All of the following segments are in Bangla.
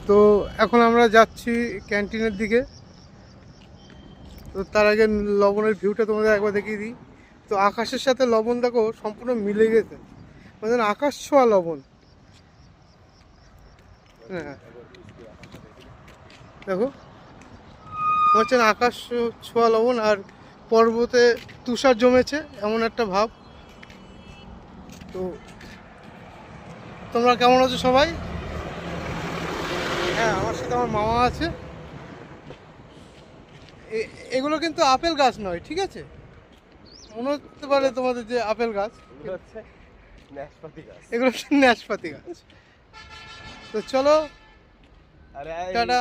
তো এখন আমরা যাচ্ছি ক্যান্টিনের দিকে। তো তার আগে লবণের ভিউটা তোমাদের একবার দেখিয়ে দিই। তো আকাশের সাথে লবণ দেখো সম্পূর্ণ মিলে গেছে, মানে আকাশ ছোঁয়া লবণ। হ্যাঁ দেখো, হচ্ছে না আকাশ ছোঁয়া লবণ, আর পর্বতে তুষার জমেছে এমন একটা ভাব। তো তোমরা কেমন আছো সবাই? হ্যাঁ, আমার সাথে আমার মামা আছে। এগুলো কিন্তু আপেল গাছ নয়, ঠিক আছে? মনে হতে পারে তোমাদের যে আপেল গাছ, এগুলো হচ্ছে ন্যাশপাতি গাছ। তো চলো, টাটা।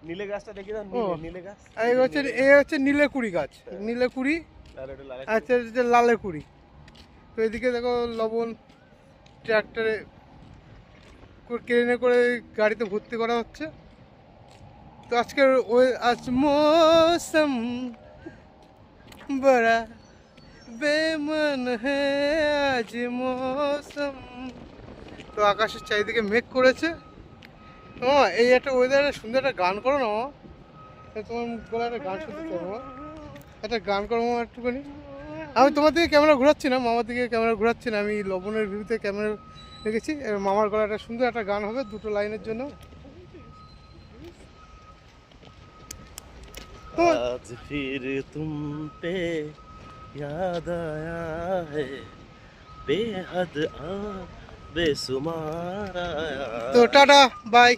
নীলে গাছটা দেখি না, ও, নীলে গাছ। আর এই হচ্ছে নীলেকুড়ি গাছ, নীলেকুড়ি। আচ্ছা, এটা লালেকুড়ি। তো এদিকে দেখো লবণ ট্রাক্টরে ক্রেনে করে গাড়িতে ভর্তি করা হচ্ছে। তো আজকের আজ মৌসুম বড়া বেমন হে, আজ মৌসুম। তো আকাশের চারিদিকে মেঘ করেছে। ও, এই একটা ওয়েদারে সুন্দর একটা গান করো না মামা। তোমার গলা একটা গান শুনতে চাই মামা, একটা গান করো মামা একটুখানি। আমি তোমার দিকে ক্যামেরা ঘোরাচ্ছি না, মামার দিকে ক্যামেরা ঘোরাচ্ছি না, আমি লবণের ভিউতে ক্যামেরা রেখেছি। এবার মামার গলা একটা সুন্দর একটা গান হবে দুটো লাইনের জন্য। आज फिर तुम पे याद आया है, बेहद बेसुमार आया। তো টাটা, বাই।